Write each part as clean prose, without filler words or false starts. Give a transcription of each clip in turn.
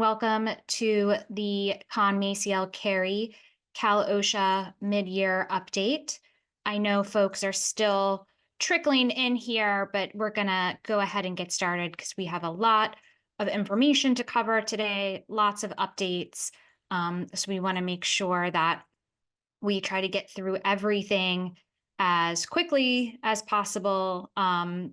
Welcome to the Con-Maciel Carey Cal OSHA mid-year update. I know folks are still trickling in here, but we're gonna go ahead and get started because we have a lot of information to cover today, lots of updates. So we want to make sure that we try to get through everything as quickly as possible,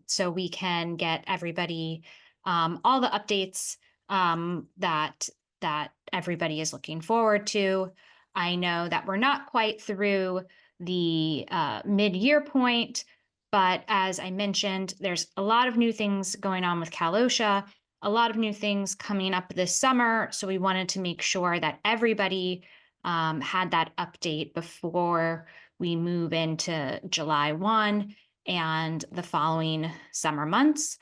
so we can get everybody all the updates that everybody is looking forward to. I know that we're not quite through the mid-year point, but as I mentioned, there's a lot of new things going on with Cal OSHA, a lot of new things coming up this summer. So we wanted to make sure that everybody had that update before we move into July 1 and the following summer months.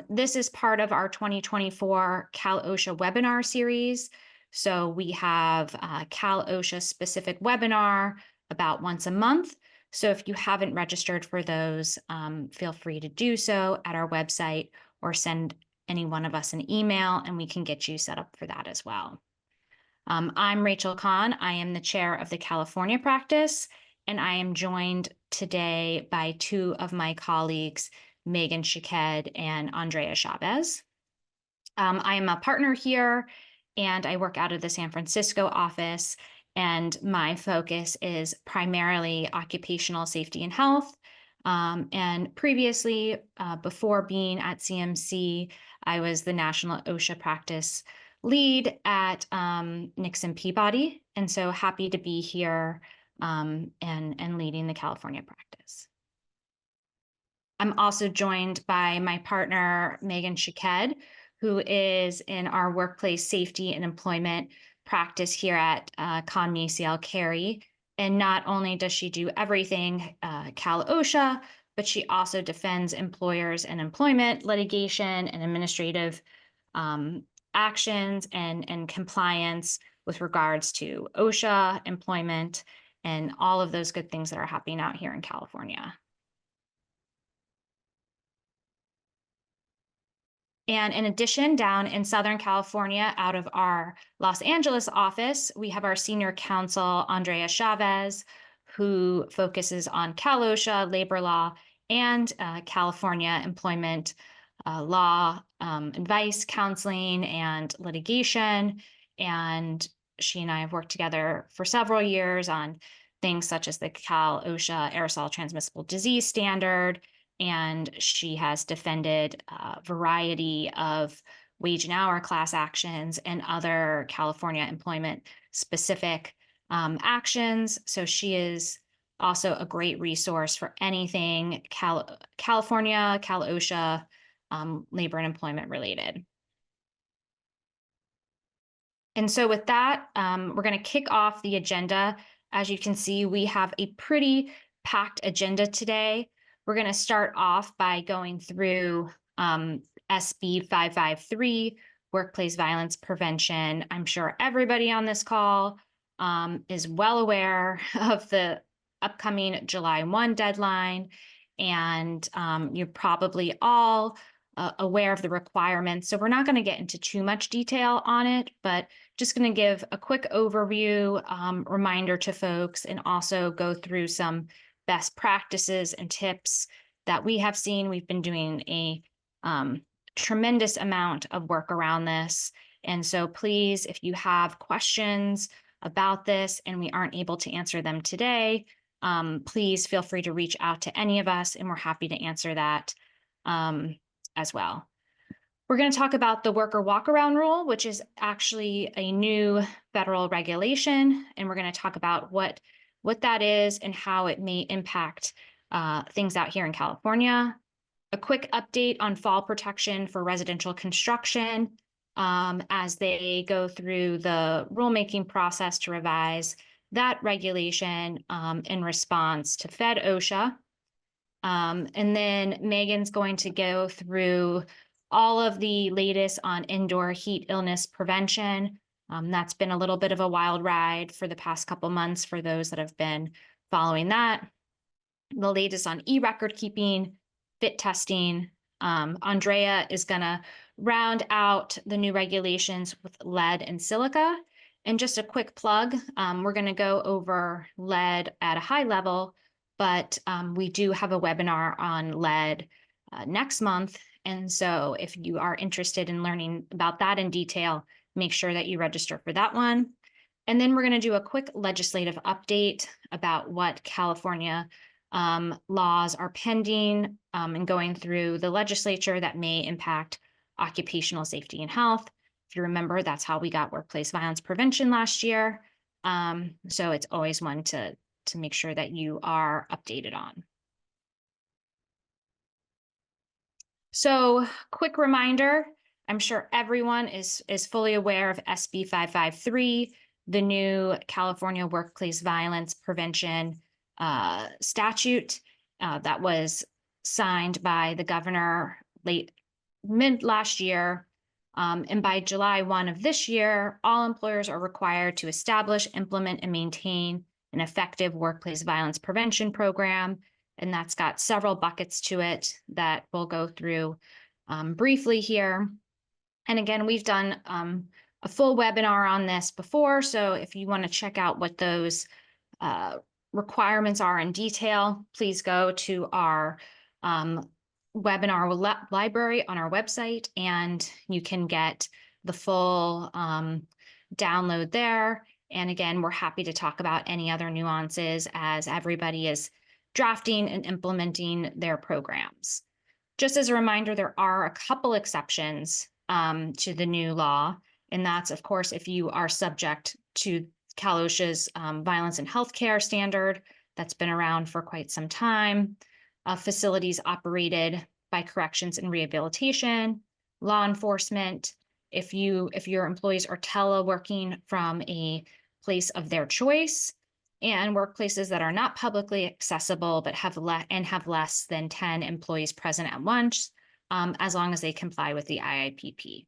This is part of our 2024 Cal OSHA webinar series. So we have a Cal OSHA specific webinar about once a month. So if you haven't registered for those, feel free to do so at our website or send any one of us an email and we can get you set up for that as well. I'm Rachel Kahn. I am the chair of the California practice, and I am joined today by two of my colleagues, Megan Shaked and Andrea Chavez. I am a partner here, and I work out of the San Francisco office, and my focus is primarily occupational safety and health. And previously, before being at CMC, I was the national OSHA practice lead at Nixon Peabody, and so happy to be here and leading the California practice. I'm also joined by my partner, Megan Shaked, who is in our workplace safety and employment practice here at Con-Maciel Carey. And not only does she do everything Cal OSHA, but she also defends employers and employment litigation and administrative actions and compliance with regards to OSHA, employment, and all of those good things that are happening out here in California. And in addition, down in Southern California, out of our Los Angeles office, we have our senior counsel, Andrea Chavez, who focuses on Cal OSHA, labor law, and California employment law, advice, counseling, and litigation. And she and I have worked together for several years on things such as the Cal OSHA aerosol transmissible disease standard. And she has defended a variety of wage and hour class actions and other California employment specific actions. So she is also a great resource for anything California, Cal OSHA, labor and employment related. And so with that, we're going to kick off the agenda. As you can see, we have a pretty packed agenda today. We're going to start off by going through SB 553, workplace violence prevention. I'm sure everybody on this call is well aware of the upcoming July 1 deadline, and you're probably all aware of the requirements. So we're not going to get into too much detail on it, but just going to give a quick overview, reminder to folks, and also go through some best practices and tips that we have seen. We've been doing a tremendous amount of work around this. And so please, if you have questions about this and we aren't able to answer them today, please feel free to reach out to any of us and we're happy to answer that as well. We're going to talk about the worker walkaround rule, which is actually a new federal regulation. And we're going to talk about what that is and how it may impact things out here in California. A quick update on fall protection for residential construction as they go through the rulemaking process to revise that regulation in response to Fed OSHA. And then Megan's going to go through all of the latest on indoor heat illness prevention. That's been a little bit of a wild ride for the past couple months for those that have been following that. The latest on e-record keeping, fit testing. Andrea is going to round out the new regulations with lead and silica. And just a quick plug, we're going to go over lead at a high level, but we do have a webinar on lead next month. And so if you are interested in learning about that in detail, make sure that you register for that one. And then we're going to do a quick legislative update about what California laws are pending and going through the legislature that may impact occupational safety and health. If you remember, that's how we got workplace violence prevention last year. So it's always one to make sure that you are updated on. So quick reminder, I'm sure everyone is fully aware of SB 553, the new California Workplace Violence Prevention statute that was signed by the governor mid last year. And by July 1 of this year, all employers are required to establish, implement, and maintain an effective workplace violence prevention program. And that's got several buckets to it that we'll go through briefly here. And again, we've done a full webinar on this before. So if you want to check out what those requirements are in detail, please go to our webinar library on our website, and you can get the full download there. And again, we're happy to talk about any other nuances as everybody is drafting and implementing their programs. Just as a reminder, there are a couple exceptions to the new law, and that's, of course, if you are subject to Cal OSHA's violence and healthcare standard that's been around for quite some time, facilities operated by corrections and rehabilitation, law enforcement, if your employees are teleworking from a place of their choice, and workplaces that are not publicly accessible but have less than 10 employees present at once, as long as they comply with the IIPP.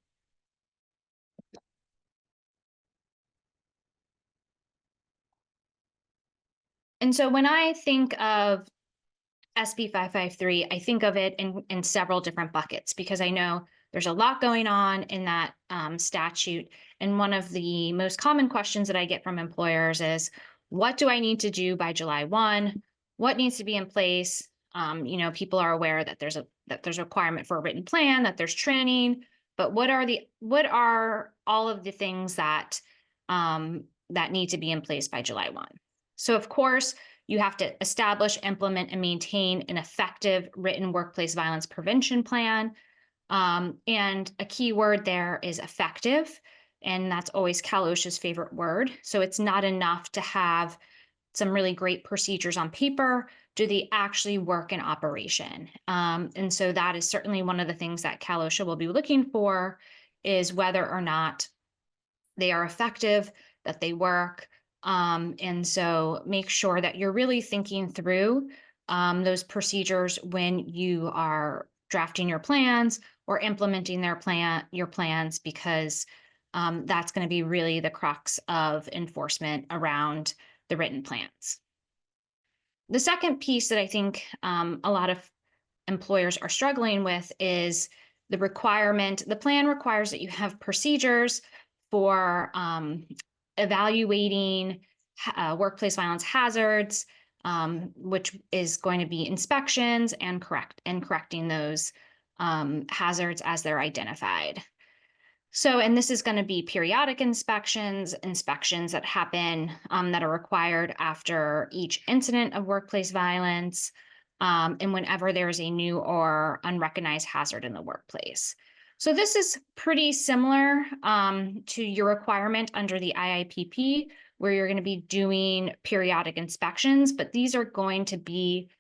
And so when I think of SB 553, I think of it in several different buckets, because I know there's a lot going on in that statute. And one of the most common questions that I get from employers is, what do I need to do by July 1? What needs to be in place? People are aware that there's a requirement for a written plan, that there's training, but what are all of the things that that need to be in place by July 1? So of course, you have to establish, implement, and maintain an effective written workplace violence prevention plan. And a key word there is effective, and that's always Cal OSHA's favorite word. So it's not enough to have some really great procedures on paper. Do they actually work in operation? And so that is certainly one of the things that Cal OSHA will be looking for, is whether or not they are effective, that they work. And so make sure that you're really thinking through those procedures when you are drafting your plans or implementing your plans, because that's going to be really the crux of enforcement around the written plans. The second piece that I think a lot of employers are struggling with is the requirement. The plan requires that you have procedures for evaluating workplace violence hazards, which is going to be inspections and correcting those hazards as they're identified. So, and this is going to be periodic inspections that happen that are required after each incident of workplace violence, and whenever there's a new or unrecognized hazard in the workplace. So this is pretty similar to your requirement under the IIPP, where you're going to be doing periodic inspections, but these are going to be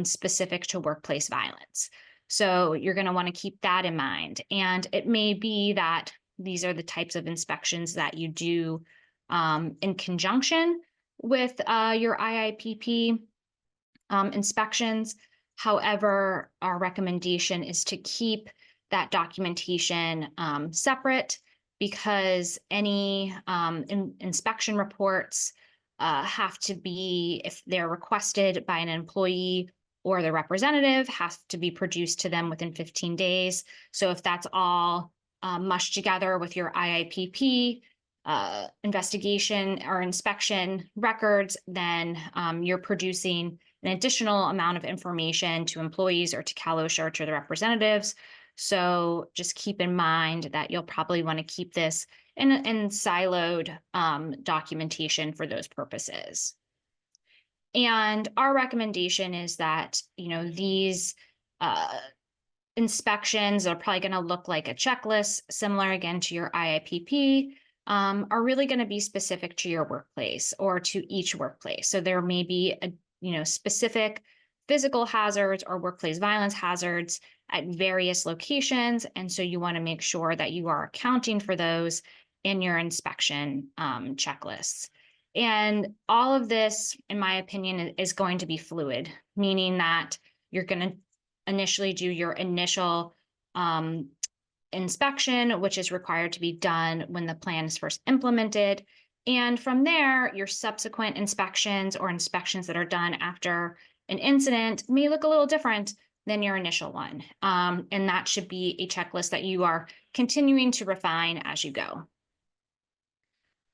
specific to workplace violence. So you're going to want to keep that in mind. And it may be that these are the types of inspections that you do in conjunction with your IIPP inspections. However, our recommendation is to keep that documentation separate, because any inspection reports have to be, if they're requested by an employee or the representative has to be produced to them within 15 days. So if that's all mushed together with your IIPP investigation or inspection records, then you're producing an additional amount of information to employees or to Cal OSHA or to the representatives. So just keep in mind that you'll probably want to keep this in siloed documentation for those purposes. And our recommendation is that, these inspections are probably going to look like a checklist, similar again to your IIPP, are really going to be specific to your workplace or to each workplace. So there may be specific physical hazards or workplace violence hazards at various locations. And so you want to make sure that you are accounting for those in your inspection checklists. And all of this, in my opinion, is going to be fluid, meaning that you're going to initially do your initial inspection, which is required to be done when the plan is first implemented. And from there, your subsequent inspections or inspections that are done after an incident may look a little different than your initial one. And that should be a checklist that you are continuing to refine as you go.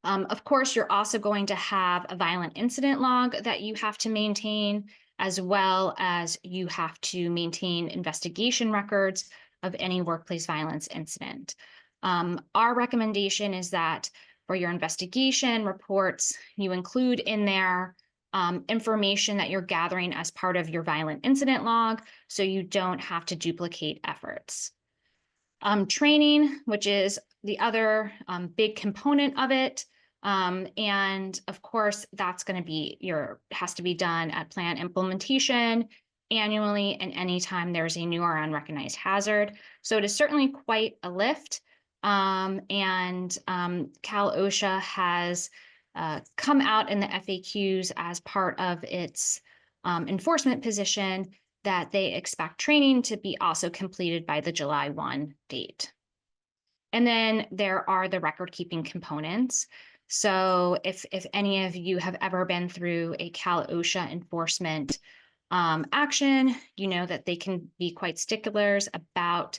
Of course, you're also going to have a violent incident log that you have to maintain, as well as you have to maintain investigation records of any workplace violence incident. Our recommendation is that for your investigation reports, you include in there information that you're gathering as part of your violent incident log, so you don't have to duplicate efforts. Training, which is the other big component of it. And of course, that's going to be has to be done at plan implementation annually and anytime there's a new or unrecognized hazard. So it is certainly quite a lift. Cal OSHA has come out in the FAQs as part of its enforcement position that they expect training to be also completed by the July 1 date. And then there are the record keeping components. So if any of you have ever been through a Cal OSHA enforcement action, you know that they can be quite sticklers about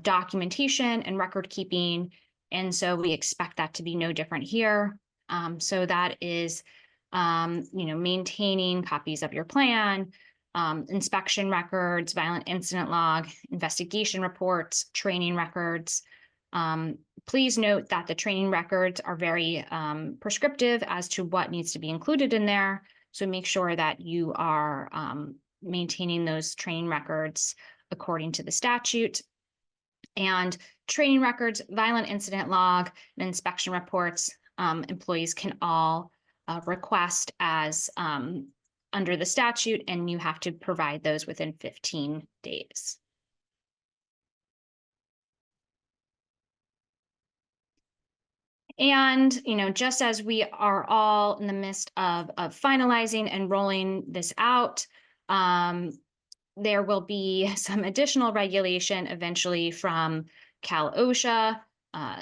documentation and record keeping. And so we expect that to be no different here. So that is, maintaining copies of your plan, inspection records, violent incident log, investigation reports, training records. Please note that the training records are very prescriptive as to what needs to be included in there. So make sure that you are maintaining those training records according to the statute. And training records, violent incident log, and inspection reports, employees can all request as under the statute, and you have to provide those within 15 days. And, just as we are all in the midst of finalizing and rolling this out, there will be some additional regulation eventually from Cal OSHA.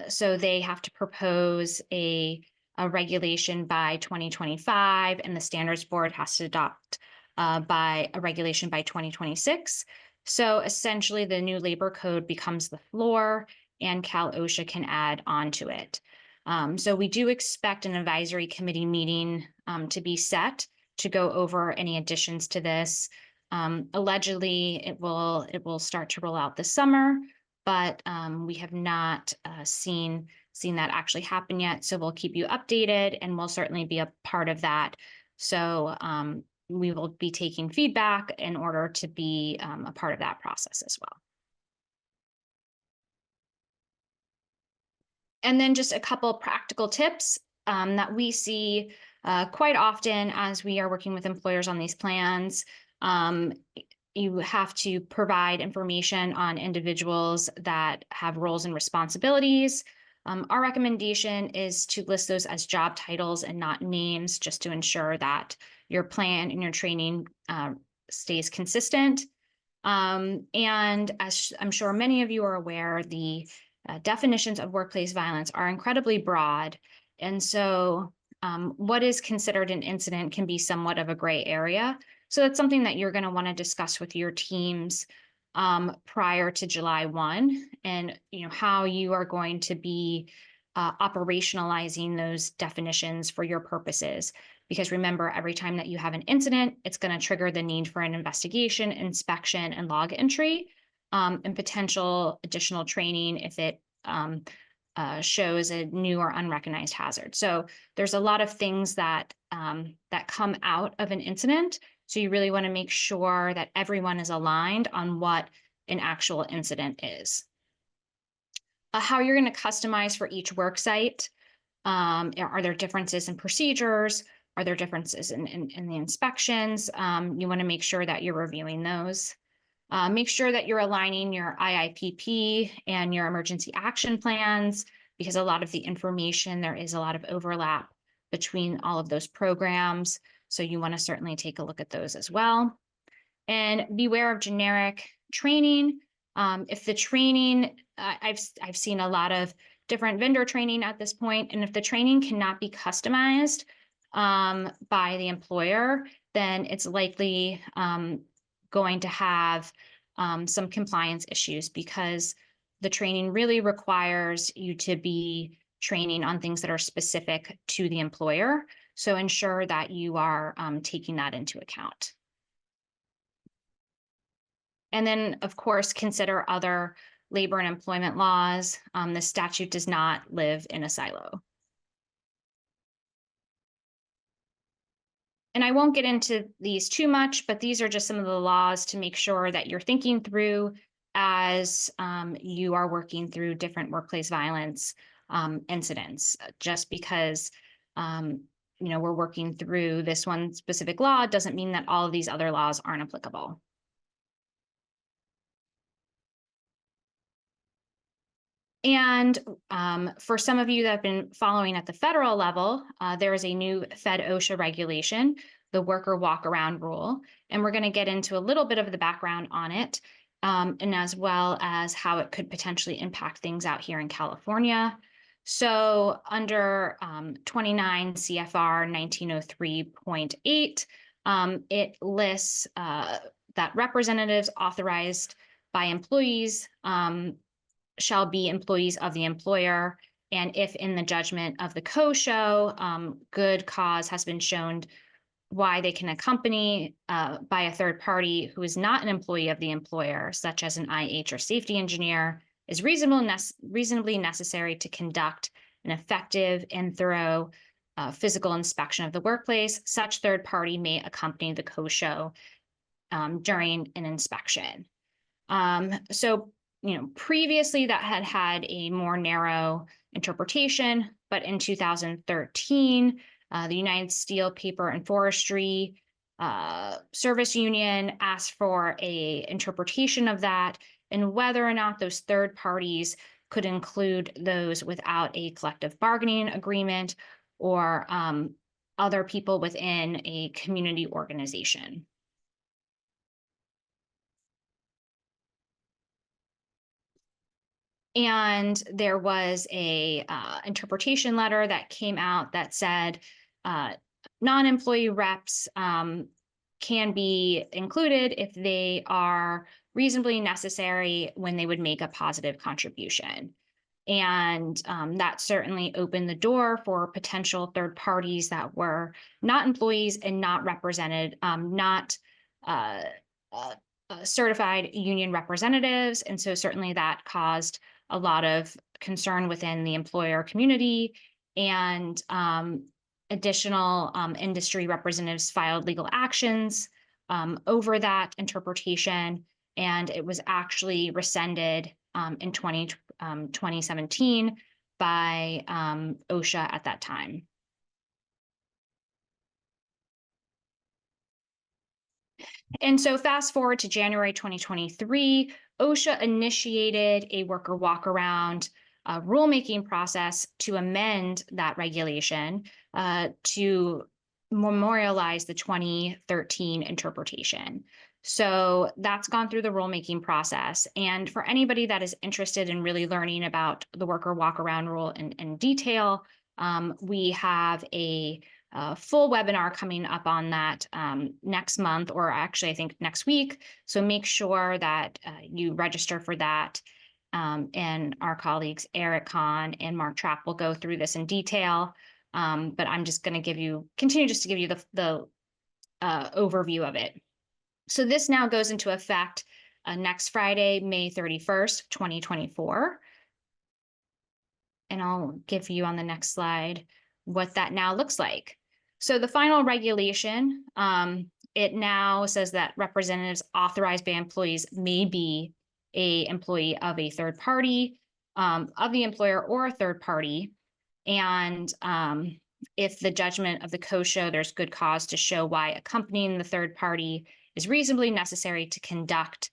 So they have to propose a regulation by 2025, and the Standards Board has to adopt by a regulation by 2026. So essentially, the new labor code becomes the floor, and Cal OSHA can add on to it. So we do expect an advisory committee meeting to be set to go over any additions to this. Allegedly, it will start to roll out this summer, but we have not seen that actually happen yet. So we'll keep you updated, and we'll certainly be a part of that. So we will be taking feedback in order to be a part of that process as well. And then just a couple practical tips that we see quite often as we are working with employers on these plans. You have to provide information on individuals that have roles and responsibilities. Our recommendation is to list those as job titles and not names, just to ensure that your plan and your training stays consistent. And as I'm sure many of you are aware, the definitions of workplace violence are incredibly broad. And so what is considered an incident can be somewhat of a gray area. So that's something that you're going to want to discuss with your teams prior to July 1, and how you are going to be operationalizing those definitions for your purposes. Because remember, every time that you have an incident, it's going to trigger the need for an investigation, inspection, and log entry, and potential additional training if it shows a new or unrecognized hazard. So there's a lot of things that that come out of an incident. So you really want to make sure that everyone is aligned on what an actual incident is. How you're going to customize for each work site. Are there differences in procedures? Are there differences in the inspections? You want to make sure that you're reviewing those. Make sure that you're aligning your IIPP and your emergency action plans, because a lot of the information, there is a lot of overlap between all of those programs. So you want to certainly take a look at those as well. And beware of generic training. If the training, I've seen a lot of different vendor training at this point, and if the training cannot be customized by the employer, then it's likely going to have some compliance issues, because the training really requires you to be training on things that are specific to the employer. So ensure that you are taking that into account. And then, of course, consider other labor and employment laws. The statute does not live in a silo. And I won't get into these too much, but these are just some of the laws to make sure that you're thinking through as you are working through different workplace violence incidents. Just because we're working through this one specific law doesn't mean that all of these other laws aren't applicable. And for some of you that have been following at the federal level, there is a new Fed OSHA regulation, the worker walkaround rule. And we're going to get into a little bit of the background on it, and as well as how it could potentially impact things out here in California. So under 29 CFR 1903.8, it lists that representatives authorized by employees shall be employees of the employer, and if in the judgment of the COSHO, good cause has been shown why they can accompany by a third party who is not an employee of the employer, such as an IH or safety engineer, is reasonably necessary to conduct an effective and thorough physical inspection of the workplace, such third party may accompany the COSHO during an inspection. So previously that had a more narrow interpretation, but in 2013, the United Steel, Paper, and Forestry Service Union asked for an interpretation of that, and whether or not those third parties could include those without a collective bargaining agreement or other people within a community organization. And there was a interpretation letter that came out that said non-employee reps can be included if they are reasonably necessary when they would make a positive contribution. And that certainly opened the door for potential third parties that were not employees and not represented, not certified union representatives. And so certainly that caused a lot of concern within the employer community, and additional industry representatives filed legal actions over that interpretation, and it was actually rescinded in 2017 by OSHA at that time. And so fast forward to January 2023, OSHA initiated a worker walkaround rulemaking process to amend that regulation to memorialize the 2013 interpretation. So that's gone through the rulemaking process. And for anybody that is interested in really learning about the worker walkaround rule in detail, we have a full webinar coming up on that next month, or actually I think next week. So make sure that you register for that. And our colleagues Eric Kahn and Mark Trapp will go through this in detail. But I'm just going to continue just to give you the overview of it. So this now goes into effect next Friday, May 31st, 2024. And I'll give you on the next slide what that now looks like. So the final regulation, it now says that representatives authorized by employees may be an employee of a third party, of the employer or a third party. And if the judgment of the co-show, there's good cause to show why accompanying the third party is reasonably necessary to conduct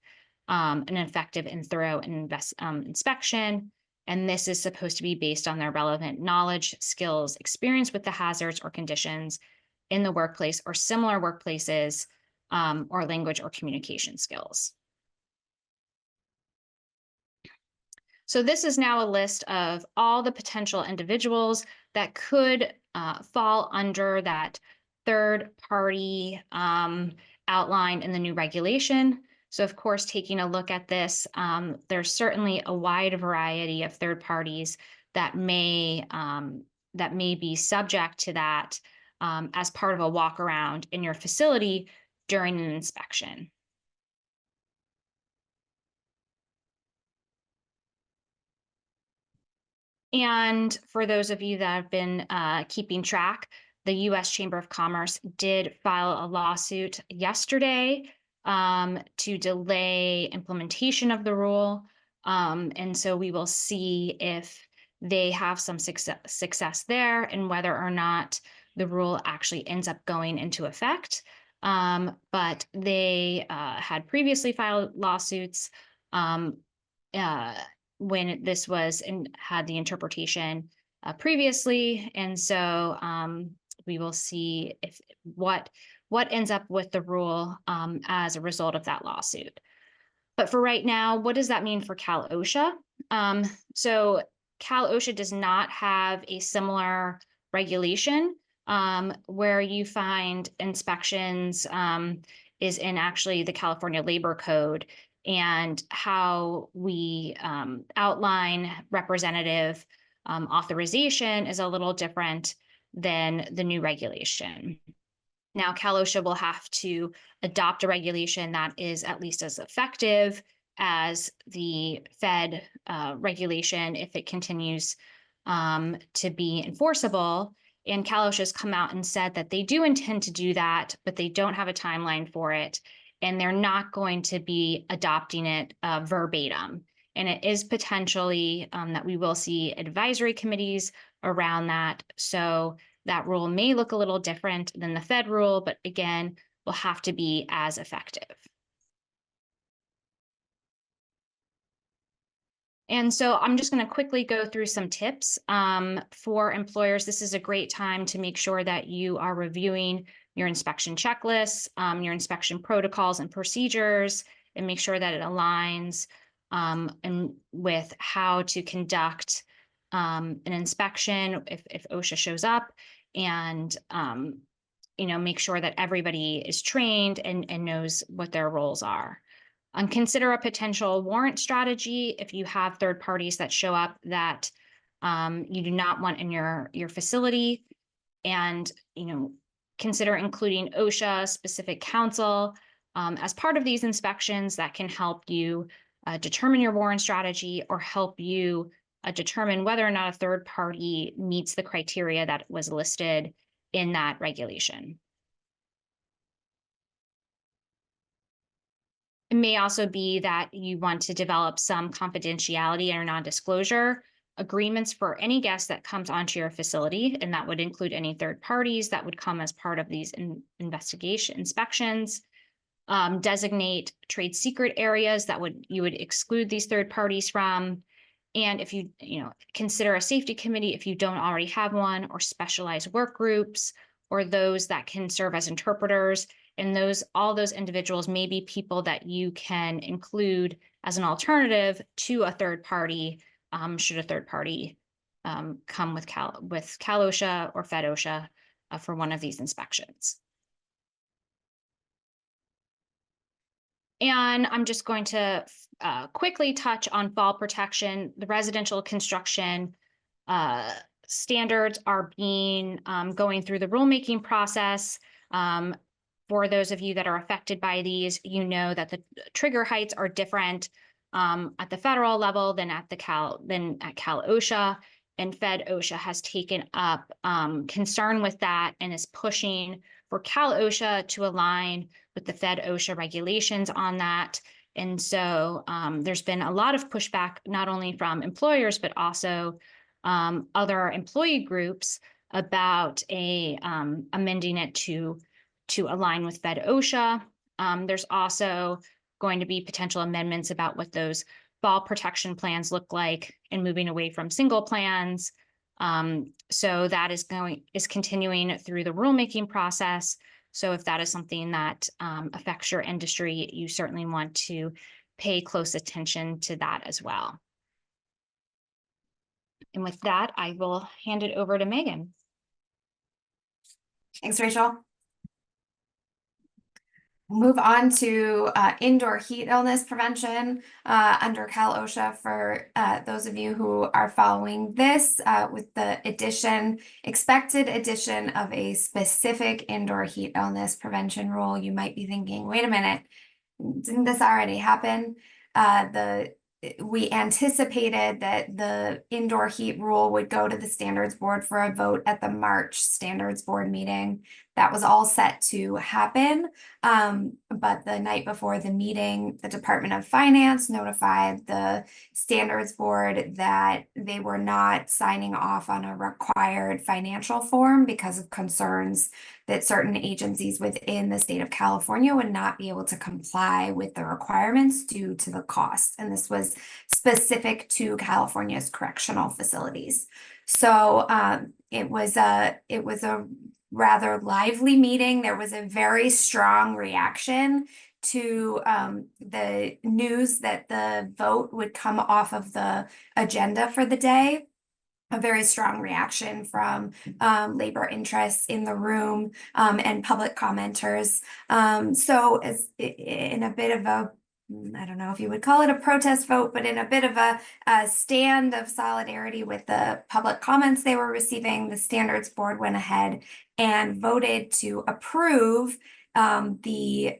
an effective and thorough inspection. And this is supposed to be based on their relevant knowledge, skills, experience with the hazards or conditions in the workplace or similar workplaces, or language or communication skills. So this is now a list of all the potential individuals that could fall under that third party outlined in the new regulation. So of course, taking a look at this, there's certainly a wide variety of third parties that may be subject to that as part of a walk around in your facility during an inspection. And for those of you that have been keeping track, the U.S. Chamber of Commerce did file a lawsuit yesterday to delay implementation of the rule. And so we will see if they have some success there and whether or not the rule actually ends up going into effect. But they had previously filed lawsuits when this was and had the interpretation previously. And so we will see if what ends up with the rule as a result of that lawsuit. But for right now, what does that mean for Cal OSHA? So Cal OSHA does not have a similar regulation. Where you find inspections is in actually the California Labor Code, and how we outline representative authorization is a little different than the new regulation. Now, Cal OSHA will have to adopt a regulation that is at least as effective as the Fed regulation if it continues to be enforceable. And Cal OSHA has come out and said that they do intend to do that, but they don't have a timeline for it. And they're not going to be adopting it verbatim. And it is potentially that we will see advisory committees around that. So that rule may look a little different than the Fed rule, but again, will have to be as effective. And so I'm just going to quickly go through some tips for employers. This is a great time to make sure that you are reviewing your inspection checklists, your inspection protocols and procedures, and make sure that it aligns and with how to conduct an inspection if OSHA shows up, and make sure that everybody is trained and knows what their roles are. Consider a potential warrant strategy if you have third parties that show up that you do not want in your facility, and consider including OSHA specific counsel as part of these inspections that can help you determine your warrant strategy or help you determine whether or not a third party meets the criteria that was listed in that regulation. It may also be that you want to develop some confidentiality or non-disclosure agreements for any guest that comes onto your facility, and that would include any third parties that would come as part of these inspections. Designate trade secret areas that you would exclude these third parties from. And if you consider a safety committee if you don't already have one, or specialized work groups, or those that can serve as interpreters. And all those individuals may be people that you can include as an alternative to a third party, should a third party come with Cal OSHA or Fed OSHA for one of these inspections. And I'm just going to quickly touch on fall protection. The residential construction standards are being going through the rulemaking process. For those of you that are affected by these, you know that the trigger heights are different at the federal level than at Cal OSHA, and Fed OSHA has taken up concern with that and is pushing for Cal OSHA to align with the Fed OSHA regulations on that. And so there's been a lot of pushback, not only from employers, but also other employee groups about amending it to align with Fed OSHA. There's also going to be potential amendments about what those fall protection plans look like and moving away from single plans. So that is continuing through the rulemaking process. So if that is something that affects your industry, you certainly want to pay close attention to that as well. And with that, I will hand it over to Megan. Thanks, Rachel. Move on to indoor heat illness prevention under Cal OSHA for those of you who are following this with the expected addition of a specific indoor heat illness prevention rule. You might be thinking, wait a minute, didn't this already happen? We anticipated that the indoor heat rule would go to the standards board for a vote at the March standards board meeting. That was all set to happen. But the night before the meeting, the Department of Finance notified the standards board that they were not signing off on a required financial form because of concerns that certain agencies within the state of California would not be able to comply with the requirements due to the cost. And this was specific to California's correctional facilities. So it was a rather lively meeting. There was a very strong reaction to the news that the vote would come off of the agenda for the day. A very strong reaction from labor interests in the room and public commenters. So as in a bit of a, I don't know if you would call it a protest vote, but in a bit of a stand of solidarity with the public comments they were receiving, the standards board went ahead and voted to approve the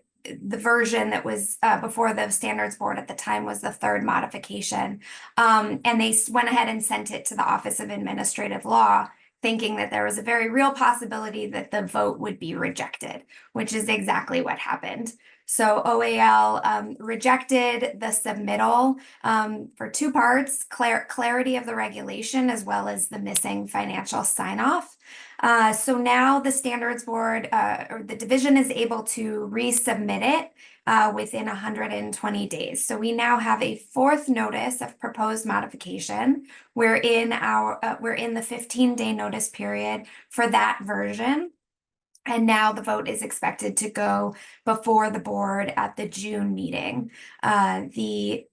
version that was before the standards board at the time was the third modification. And they went ahead and sent it to the Office of Administrative Law, thinking that there was a very real possibility that the vote would be rejected, which is exactly what happened. So OAL rejected the submittal for two parts, clarity of the regulation as well as the missing financial sign-off. So now the standards board or the division is able to resubmit it within 120 days. So we now have a fourth notice of proposed modification. We're in the 15-day notice period for that version. And now the vote is expected to go before the board at the June meeting. The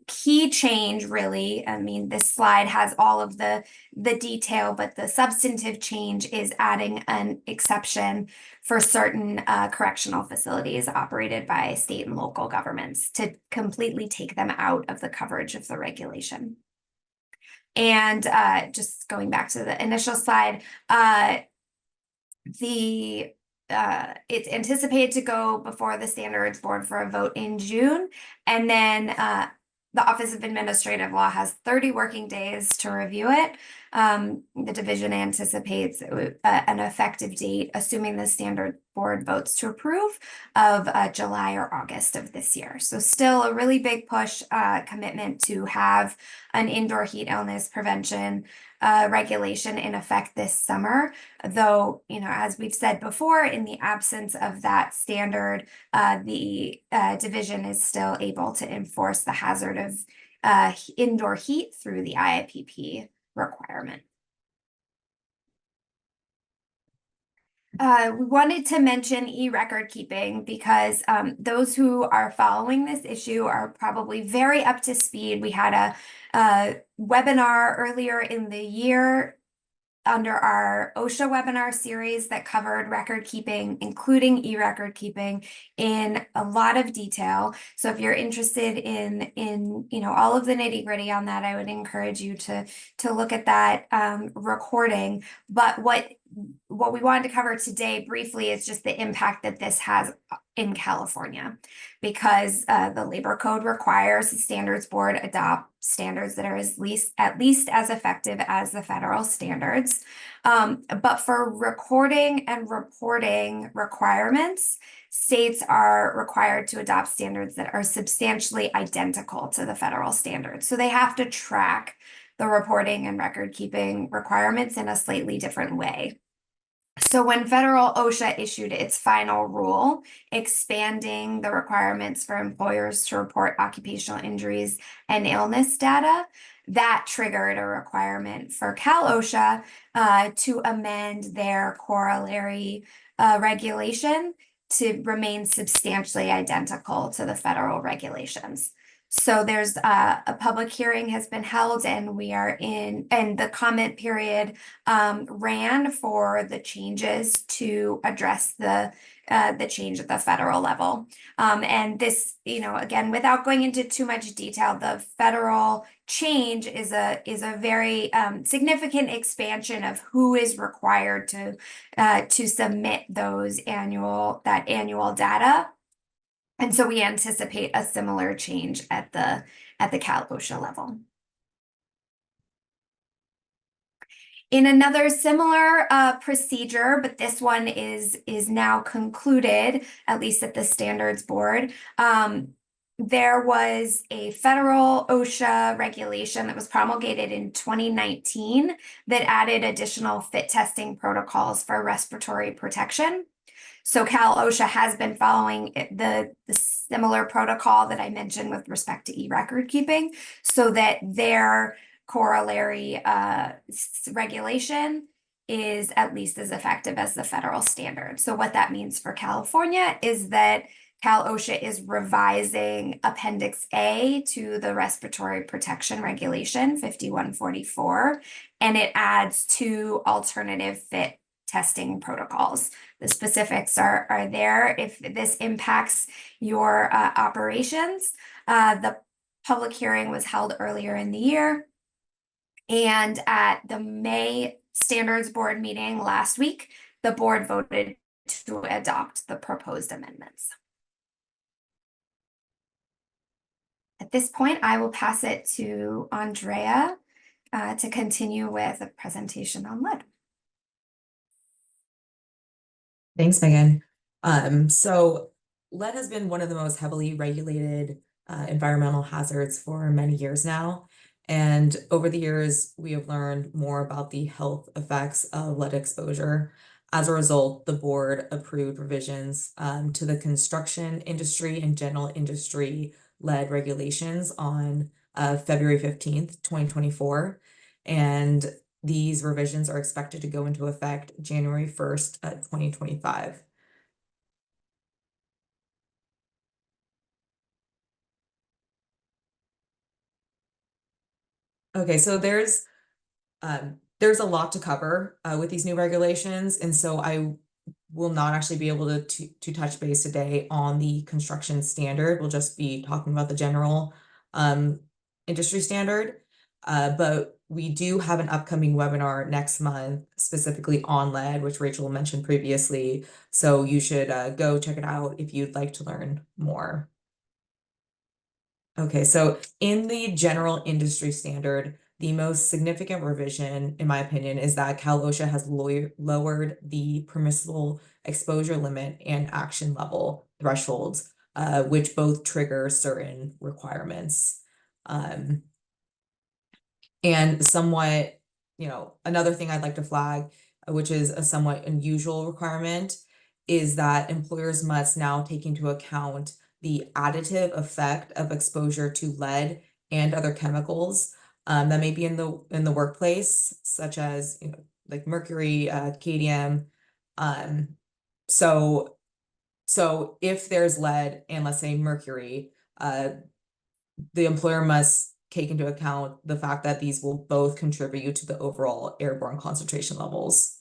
key change, really, I mean, this slide has all of the detail, but the substantive change is adding an exception for certain correctional facilities operated by state and local governments to completely take them out of the coverage of the regulation. And just going back to the initial slide, it's anticipated to go before the standards board for a vote in June, and then the Office of Administrative Law has 30 working days to review it. The division anticipates an effective date, assuming the standard board votes to approve, of July or August of this year. So still a really big push, commitment to have an indoor heat illness prevention regulation in effect this summer. Though, you know, as we've said before, in the absence of that standard, the division is still able to enforce the hazard of indoor heat through the IIPP requirement. We wanted to mention e-record keeping because those who are following this issue are probably very up to speed. We had a webinar earlier in the year under our OSHA webinar series that covered record keeping, including e-record keeping, in a lot of detail. So if you're interested in all of the nitty-gritty on that, I would encourage you to look at that recording. But what we wanted to cover today briefly is just the impact that this has in California, because the labor code requires the standards board adopt standards that are at least as effective as the federal standards. But for recording and reporting requirements, states are required to adopt standards that are substantially identical to the federal standards. So they have to track the reporting and record keeping requirements in a slightly different way. So when federal OSHA issued its final rule expanding the requirements for employers to report occupational injuries and illness data, that triggered a requirement for Cal OSHA to amend their corollary regulation to remain substantially identical to the federal regulations. So there's a public hearing has been held, and the comment period ran for the changes to address the change at the federal level. And this, again, without going into too much detail, the federal change is a very significant expansion of who is required to submit that annual data. And so we anticipate a similar change at the Cal OSHA level. In another similar procedure, but this one is now concluded, at least at the standards board, there was a federal OSHA regulation that was promulgated in 2019 that added additional fit testing protocols for respiratory protection. So Cal OSHA has been following the similar protocol that I mentioned with respect to e-record keeping, so that their corollary regulation is at least as effective as the federal standard. So what that means for California is that Cal OSHA is revising Appendix A to the Respiratory Protection Regulation 5144, and it adds 2 alternative fit testing protocols. The specifics are there if this impacts your operations. The public hearing was held earlier in the year, and at the May Standards Board meeting last week, the board voted to adopt the proposed amendments. At this point, I will pass it to Andrea to continue with a presentation on lead. Thanks, Megan. So lead has been one of the most heavily regulated environmental hazards for many years now. And over the years, we have learned more about the health effects of lead exposure. As a result, the board approved revisions to the construction industry and general industry lead regulations on February 15th, 2024. And these revisions are expected to go into effect January 1st, 2025. Okay, so there's a lot to cover with these new regulations, and so I will not actually be able to touch base today on the construction standard. We'll just be talking about the general industry standard, but we do have an upcoming webinar next month specifically on lead, which Rachel mentioned previously, so you should go check it out if you'd like to learn more. Okay, so in the general industry standard, the most significant revision, in my opinion, is that Cal OSHA has lowered the permissible exposure limit and action level thresholds, which both trigger certain requirements. And somewhat, another thing I'd like to flag, which is a somewhat unusual requirement, is that employers must now take into account the additive effect of exposure to lead and other chemicals that may be in the workplace, such as like mercury, cadmium. So if there's lead and let's say mercury, the employer must take into account the fact that these will both contribute to the overall airborne concentration levels.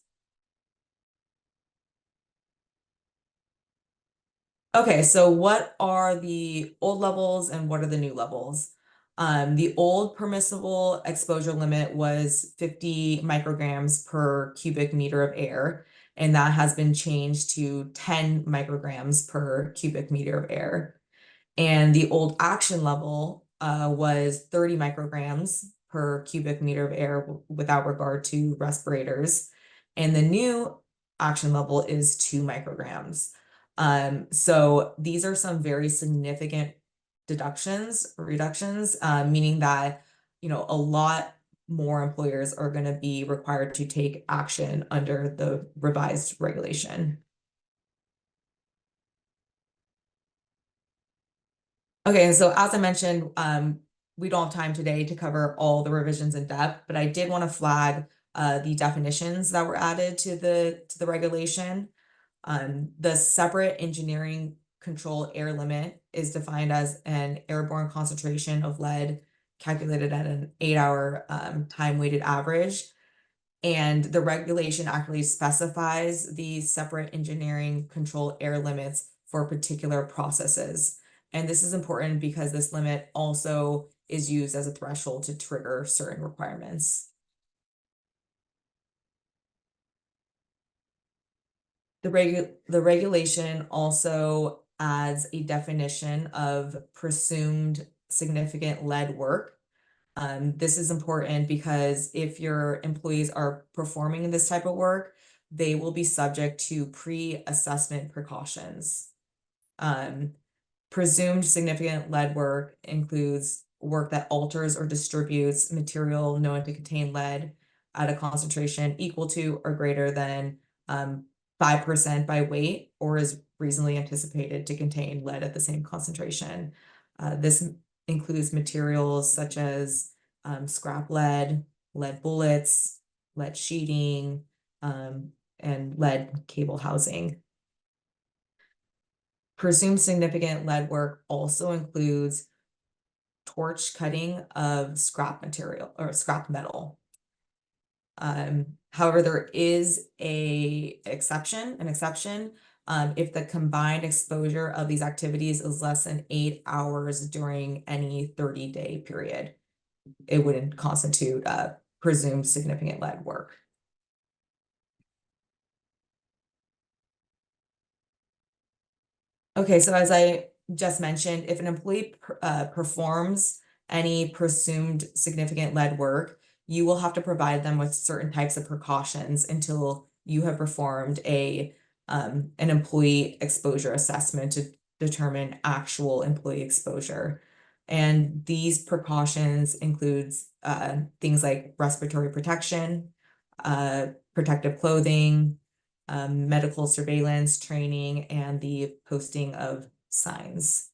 Okay, so what are the old levels and what are the new levels? The old permissible exposure limit was 50 micrograms per cubic meter of air, and that has been changed to 10 micrograms per cubic meter of air. And the old action level was 30 micrograms per cubic meter of air without regard to respirators. And the new action level is 2 micrograms. So these are some very significant reductions, meaning that, a lot more employers are going to be required to take action under the revised regulation. Okay, so as I mentioned, we don't have time today to cover all the revisions in depth, but I did want to flag the definitions that were added to the regulation. The separate engineering control air limit is defined as an airborne concentration of lead calculated at an 8-hour time-weighted average. And the regulation actually specifies the separate engineering control air limits for particular processes. And this is important because this limit also is used as a threshold to trigger certain requirements. The regulation also adds a definition of presumed significant lead work. This is important because if your employees are performing this type of work, they will be subject to pre-assessment precautions. Presumed significant lead work includes work that alters or distributes material known to contain lead at a concentration equal to or greater than 5% by weight, or is reasonably anticipated to contain lead at the same concentration. This includes materials such as scrap lead, lead bullets, lead sheeting, and lead cable housing. Presumed significant lead work also includes torch cutting of scrap material or scrap metal. However, there is an exception if the combined exposure of these activities is less than 8 hours during any 30-day period. It wouldn't constitute presumed significant lead work. Okay, so as I just mentioned, if an employee performs any presumed significant lead work, you will have to provide them with certain types of precautions until you have performed an employee exposure assessment to determine actual employee exposure. And these precautions includes things like respiratory protection, protective clothing, medical surveillance training, and the posting of signs.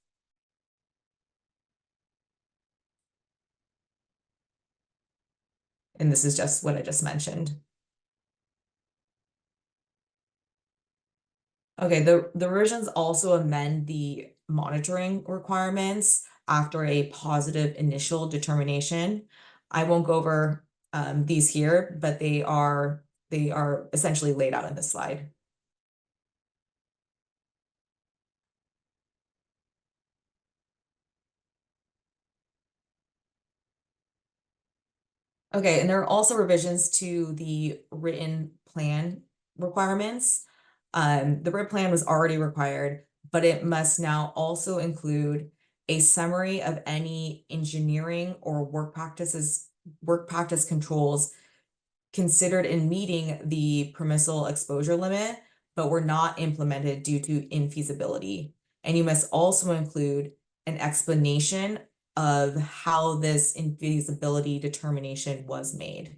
And this is just what I just mentioned. Okay, the revisions also amend the monitoring requirements after a positive initial determination. I won't go over these here, but they are essentially laid out in this slide. Okay, and there are also revisions to the written plan requirements. The written plan was already required, but it must now also include a summary of any engineering or work practice controls considered in meeting the permissible exposure limit, but were not implemented due to infeasibility. And you must also include an explanation of how this infeasibility determination was made.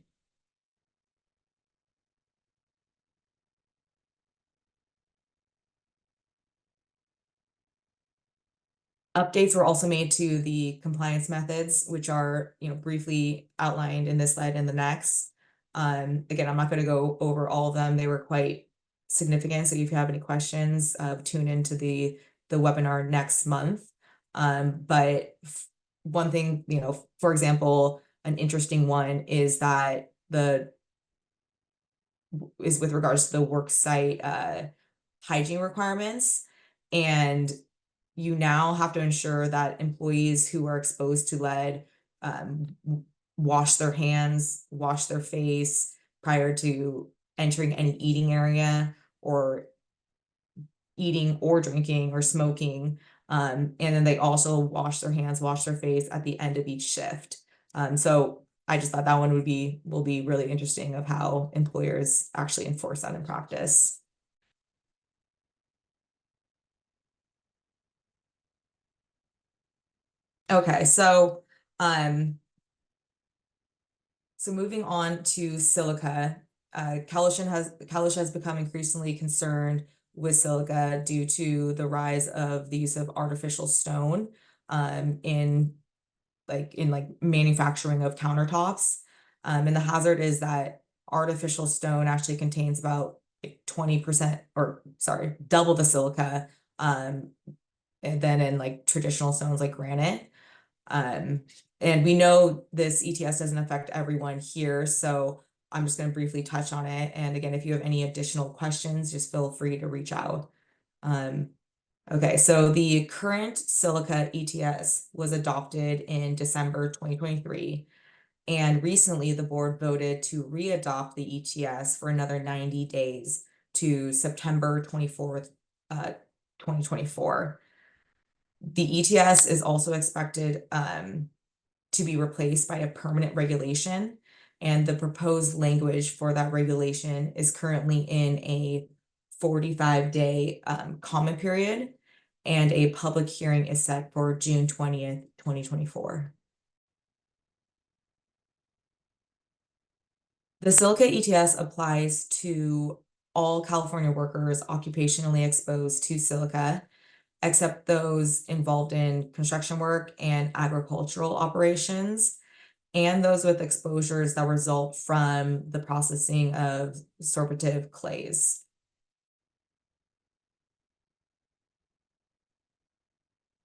Updates were also made to the compliance methods, which are, briefly outlined in this slide and the next. Again, I'm not going to go over all of them. They were quite significant. So if you have any questions, tune into the webinar next month. But one thing, for example, an interesting one is that is with regards to the work site hygiene requirements. And you now have to ensure that employees who are exposed to lead wash their hands, wash their face prior to entering any eating area or eating or drinking or smoking. And then they also wash their hands, wash their face at the end of each shift. So I just thought that one will be really interesting of how employers actually enforce that in practice. Okay, so moving on to silica, Kalusha has become increasingly concerned with silica due to the rise of the use of artificial stone in manufacturing of countertops. And the hazard is that artificial stone actually contains about 20%, or sorry, double the silica and then in like traditional stones like granite. And we know this ETS doesn't affect everyone here, so I'm just going to briefly touch on it. And again, if you have any additional questions, just feel free to reach out. Okay, so the current Silica ETS was adopted in December 2023, and recently the board voted to re-adopt the ETS for another 90 days to September 24th, 2024. The ETS is also expected to be replaced by a permanent regulation, and the proposed language for that regulation is currently in a 45-day comment period, and a public hearing is set for June 20th, 2024. The Silica ETS applies to all California workers occupationally exposed to silica, except those involved in construction work and agricultural operations, and those with exposures that result from the processing of sorptive clays.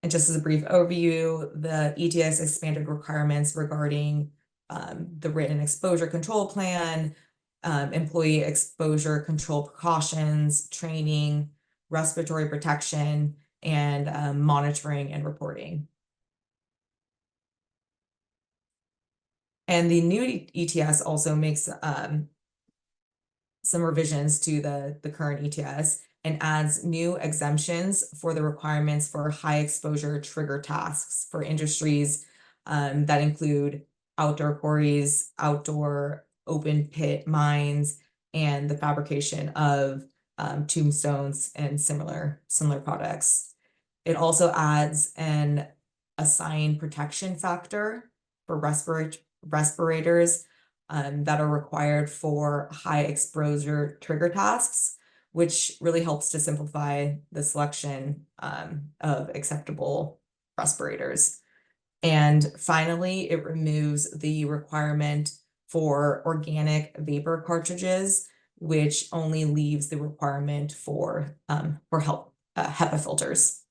And just as a brief overview, the ETS expanded requirements regarding the written exposure control plan, employee exposure control precautions, training, respiratory protection, and monitoring and reporting. And the new ETS also makes some revisions to the current ETS and adds new exemptions for the requirements for high exposure trigger tasks for industries that include outdoor quarries, outdoor open pit mines, and the fabrication of tombstones and similar products. It also adds an assigned protection factor for respirators that are required for high exposure trigger tasks, which really helps to simplify the selection of acceptable respirators. And finally, it removes the requirement for organic vapor cartridges, which only leaves the requirement for HEPA filters.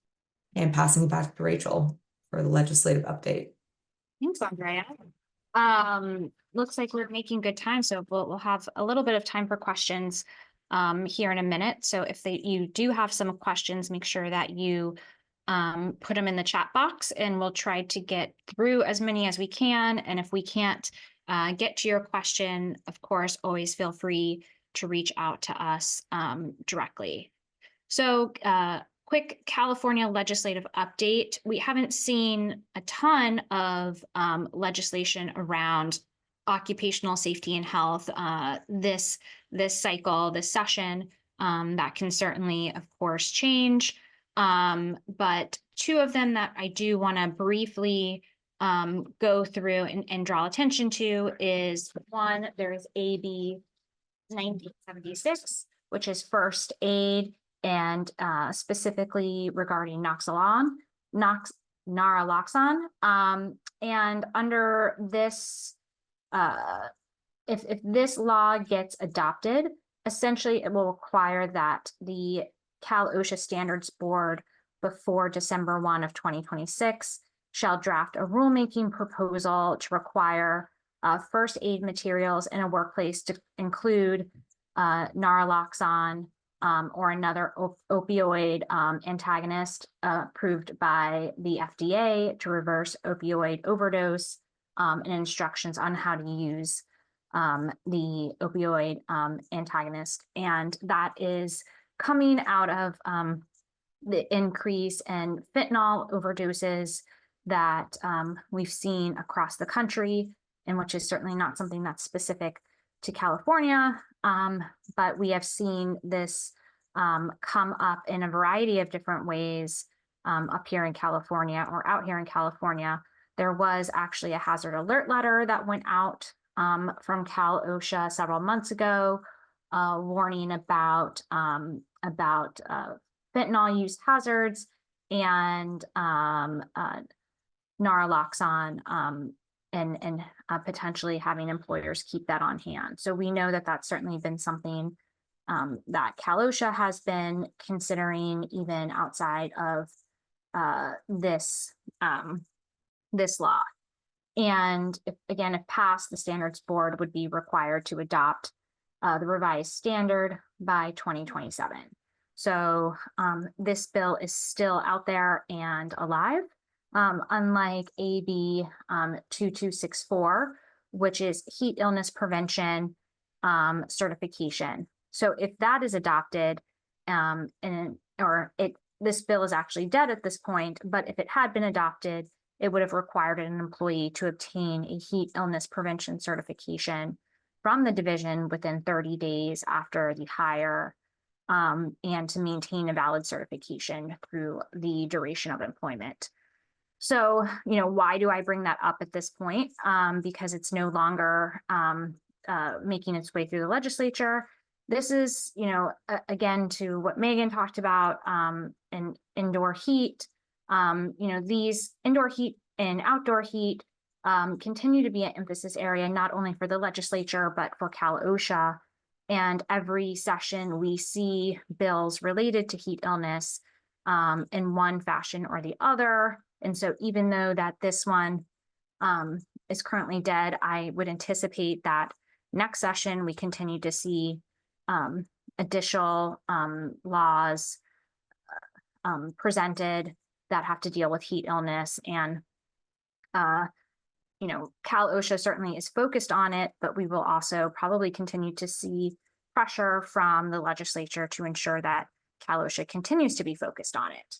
And passing it back to Rachel for the legislative update. Thanks, Andrea. Looks like we're making good time, so we'll have a little bit of time for questions here in a minute. So if you do have some questions, make sure that you put them in the chat box, and we'll try to get through as many as we can. And if we can't get to your question, of course, always feel free to reach out to us directly. So quick California legislative update. We haven't seen a ton of legislation around occupational safety and health this cycle, this session. That can certainly, of course, change. But two of them that I do want to briefly go through and draw attention to is one, there's AB 1976, which is first aid, and specifically regarding naloxone. And under this, if this law gets adopted, essentially it will require that the Cal OSHA Standards Board before December 1 of 2026 shall draft a rulemaking proposal to require first aid materials in a workplace to include naloxone or another opioid antagonist approved by the FDA to reverse opioid overdose, and instructions on how to use the opioid antagonist. And that is coming out of the increase in fentanyl overdoses that we've seen across the country, and which is certainly not something that's specific to California, but we have seen this come up in a variety of different ways up here in California or out here in California. There was actually a hazard alert letter that went out from Cal OSHA several months ago, warning about fentanyl use hazards and naloxone, and potentially having employers keep that on hand. So we know that that's certainly been something that Cal OSHA has been considering even outside of this law. And if passed, the standards board would be required to adopt the revised standard by 2027. So this bill is still out there and alive, unlike AB 2264, which is heat illness prevention certification. So if that is adopted, this bill is actually dead at this point, but if it had been adopted, it would have required an employee to obtain a heat illness prevention certification from the division within 30 days after the hire, and to maintain a valid certification through the duration of employment. So, why do I bring that up at this point? Because it's no longer making its way through the legislature. This is, again, to what Megan talked about in indoor heat. These indoor heat and outdoor heat continue to be an emphasis area, not only for the legislature, but for Cal OSHA. And every session we see bills related to heat illness in one fashion or the other. And so even though that this one is currently dead, I would anticipate that next session we continue to see additional laws presented that have to deal with heat illness. And Cal OSHA certainly is focused on it, but we will also probably continue to see pressure from the legislature to ensure that Cal OSHA continues to be focused on it.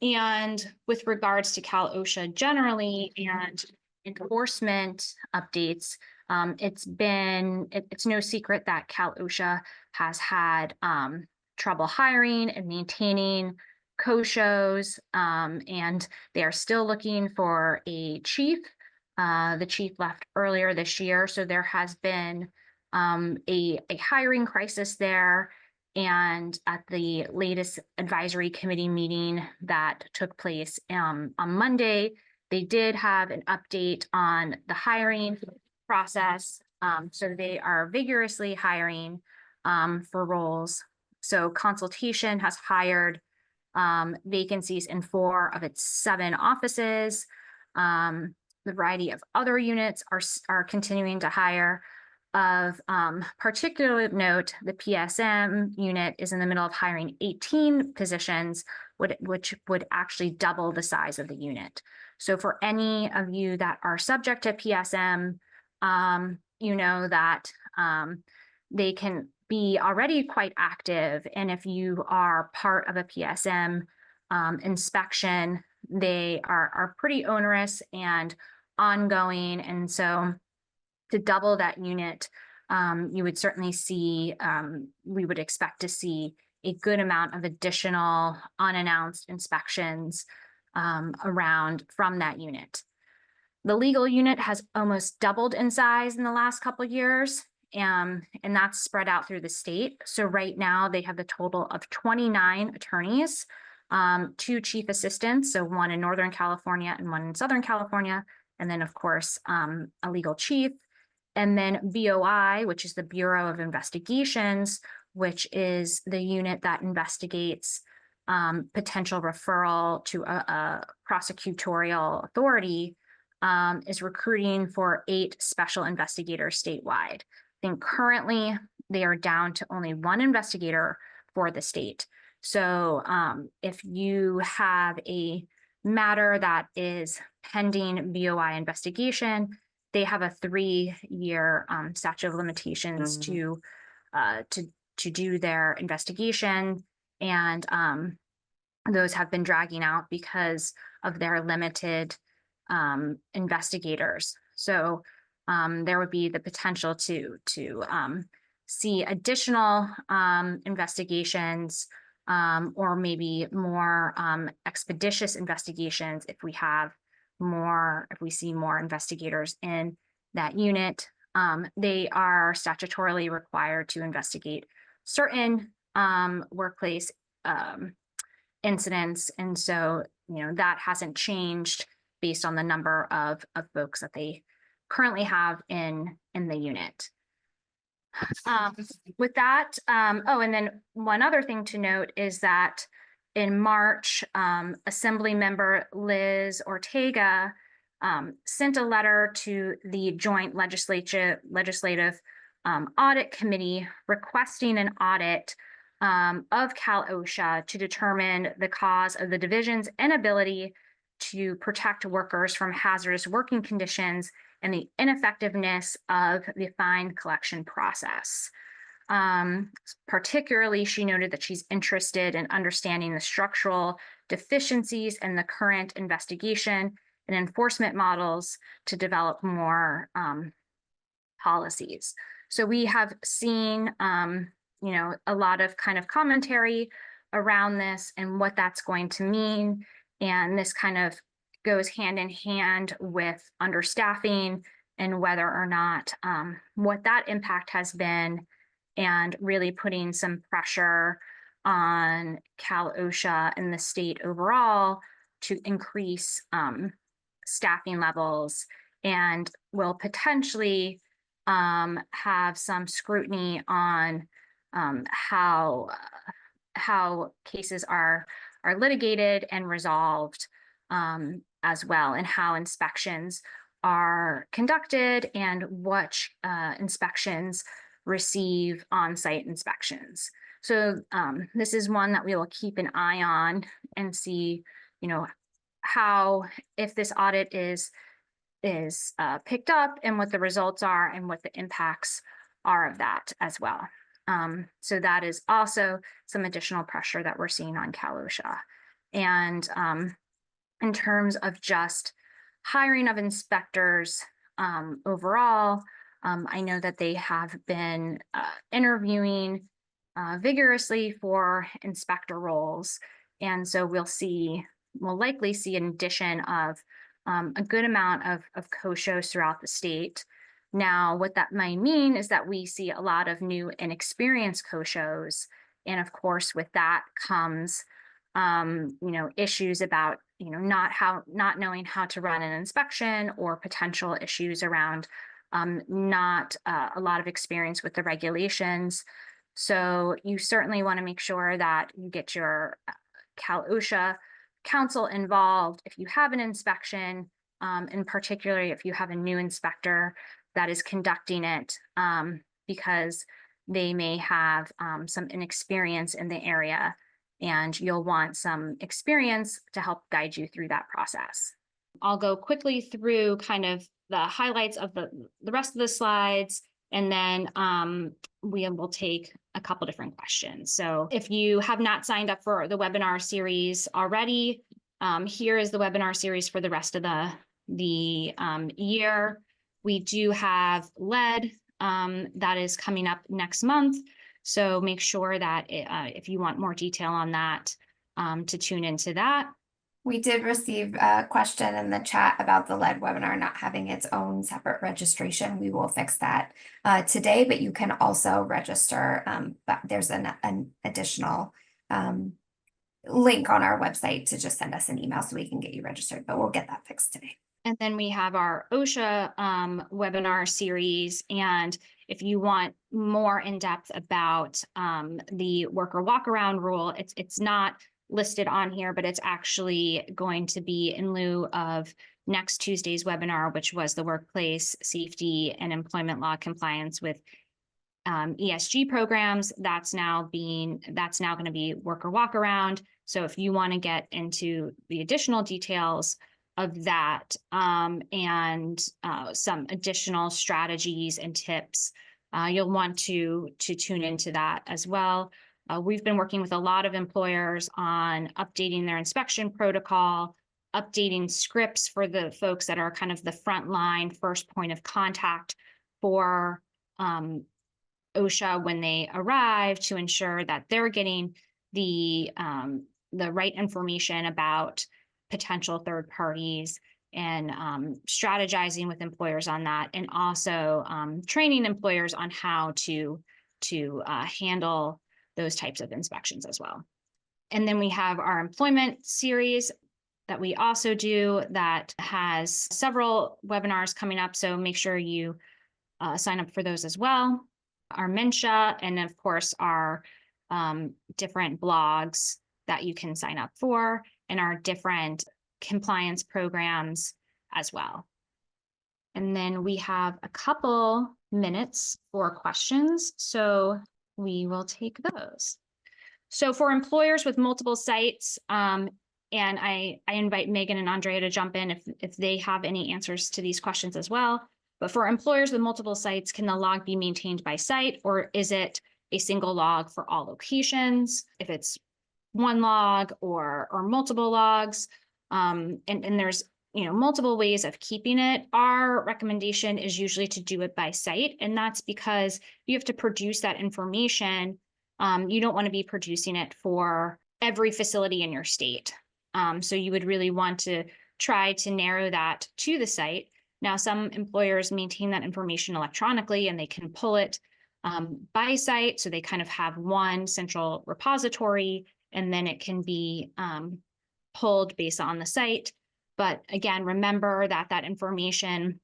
And with regards to Cal OSHA generally and enforcement updates, it's no secret that Cal OSHA has had trouble hiring and maintaining co-shows, and they are still looking for a chief. The chief left earlier this year, so there has been a hiring crisis there. And at the latest advisory committee meeting that took place on Monday, they did have an update on the hiring process. So they are vigorously hiring for roles. So consultation has hired vacancies in 4 of its 7 offices. The variety of other units are continuing to hire. Of particular note, the PSM unit is in the middle of hiring 18 positions, which would actually double the size of the unit. So for any of you that are subject to PSM, you know that they can be already quite active. And if you are part of a PSM inspection, they are pretty onerous and ongoing. And so to double that unit, you would certainly see, we would expect to see a good amount of additional unannounced inspections around from that unit. The legal unit has almost doubled in size in the last couple of years, and that's spread out through the state. So right now they have a total of 29 attorneys, 2 chief assistants, so 1 in Northern California and 1 in Southern California, and then of course a legal chief. And then BOI, which is the Bureau of Investigations, which is the unit that investigates potential referral to a prosecutorial authority, is recruiting for 8 special investigators statewide. I think currently they are down to only 1 investigator for the state. So if you have a matter that is pending BOI investigation, they have a 3-year statute of limitations to do their investigation, and those have been dragging out because of their limited investigators. So there would be the potential to see additional investigations, or maybe more expeditious investigations if we see more investigators in that unit. They are statutorily required to investigate certain workplace incidents, and so that hasn't changed based on the number of folks that they currently have in the unit. With that, oh, and then one other thing to note is that in March, Assembly Member Liz Ortega sent a letter to the Joint Legislative Audit Committee requesting an audit of Cal OSHA to determine the cause of the division's inability to protect workers from hazardous working conditions and the ineffectiveness of the fine collection process. Particularly, she noted that she's interested in understanding the structural deficiencies in the current investigation and enforcement models to develop more policies. So we have seen, a lot of kind of commentary around this and what that's going to mean. And this kind of goes hand in hand with understaffing and whether or not what that impact has been, and really putting some pressure on Cal OSHA and the state overall to increase staffing levels, and will potentially have some scrutiny on how cases are litigated and resolved, as well, and how inspections are conducted and which inspections receive on-site inspections. So this is one that we will keep an eye on and see, how, if this audit is picked up, and what the results are and what the impacts are of that as well. So that is also some additional pressure that we're seeing on Cal OSHA. And in terms of just hiring of inspectors overall, I know that they have been interviewing vigorously for inspector roles. And so we'll likely see an addition of a good amount of COSHOs throughout the state. Now, what that might mean is that we see a lot of new and experienced COSHOs. And of course, with that comes, issues about, not knowing how to run an inspection, or potential issues around not a lot of experience with the regulations. So you certainly want to make sure that you get your Cal OSHA counsel involved if you have an inspection, and particularly if you have a new inspector that is conducting it, because they may have some inexperience in the area, and you'll want some experience to help guide you through that process. I'll go quickly through kind of the highlights of the rest of the slides, and then we will take a couple different questions. So if you have not signed up for the webinar series already, here is the webinar series for the rest of the year. We do have lead that is coming up next month. So make sure that if you want more detail on that, to tune into that. We did receive a question in the chat about the lead webinar not having its own separate registration. We will fix that today, but you can also register. But there's an additional link on our website to just send us an email so we can get you registered, but we'll get that fixed today. And then we have our OSHA webinar series. And if you want more in depth about the worker walkaround rule, it's not listed on here, but it's actually going to be in lieu of next Tuesday's webinar, which was the workplace safety and employment law compliance with ESG programs. That's now going to be worker walkaround. So if you want to get into the additional details of that and some additional strategies and tips, you'll want to tune into that as well. We've been working with a lot of employers on updating their inspection protocol, updating scripts for the folks that are kind of the frontline first point of contact for OSHA when they arrive, to ensure that they're getting the right information about potential third parties, and strategizing with employers on that, and also training employers on how to handle those types of inspections as well. And then we have our employment series that we also do that has several webinars coming up. So make sure you sign up for those as well. Our MNSHA, and of course our different blogs that you can sign up for, and our different compliance programs as well. And then we have a couple minutes for questions, so we will take those. So for employers with multiple sites, and I invite Megan and Andrea to jump in if they have any answers to these questions as well. But for employers with multiple sites, can the log be maintained by site, or is it a single log for all locations? If it's one log or multiple logs, and there's multiple ways of keeping it. Our recommendation is usually to do it by site, and that's because you have to produce that information. You don't want to be producing it for every facility in your state. So you would really want to try to narrow that to the site. Now, some employers maintain that information electronically, and they can pull it by site. So they kind of have one central repository, and then it can be pulled based on the site. But again, remember that that information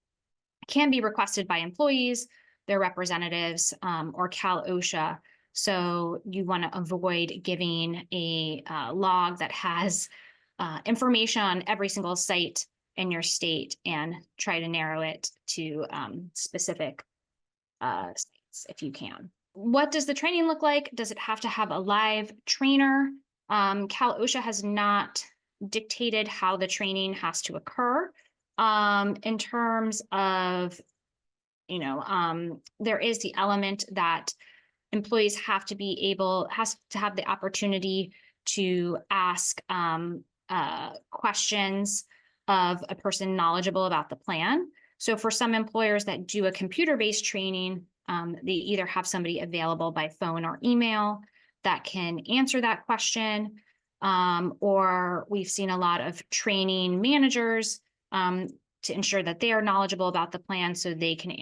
can be requested by employees, their representatives, or Cal OSHA. So you want to avoid giving a log that has information on every single site in your state, and try to narrow it to specific sites if you can. What does the training look like? Does it have to have a live trainer? Cal OSHA has not dictated how the training has to occur. In terms of, there is the element that employees have to have the opportunity to ask questions of a person knowledgeable about the plan. So for some employers that do a computer-based training, they either have somebody available by phone or email that can answer that question, or we've seen a lot of training managers to ensure that they are knowledgeable about the plan so they can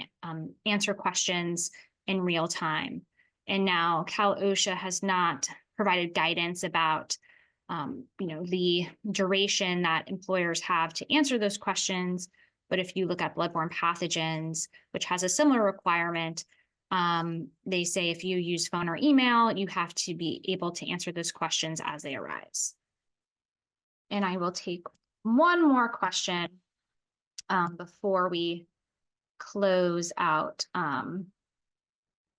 answer questions in real time. And now Cal OSHA has not provided guidance about the duration that employers have to answer those questions. But if you look at bloodborne pathogens, which has a similar requirement, they say if you use phone or email, you have to be able to answer those questions as they arise. And I will take one more question before we close out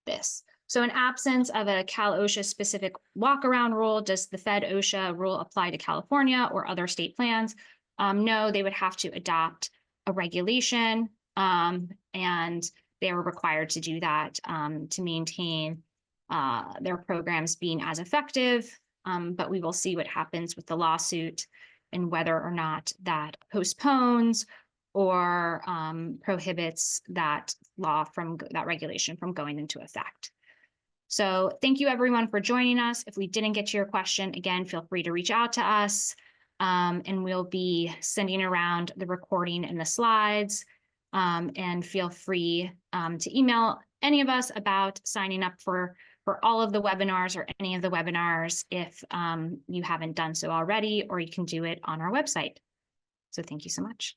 this. So in absence of a Cal OSHA specific walkaround rule, does the Fed OSHA rule apply to California or other state plans? No, they would have to adopt a regulation, and they are required to do that to maintain their programs being as effective. But we will see what happens with the lawsuit and whether or not that postpones or prohibits that regulation from going into effect. So thank you everyone for joining us. If we didn't get to your question, again, feel free to reach out to us, and we'll be sending around the recording and the slides, and feel free to email any of us about signing up for all of the webinars or any of the webinars if you haven't done so already, or you can do it on our website. So thank you so much.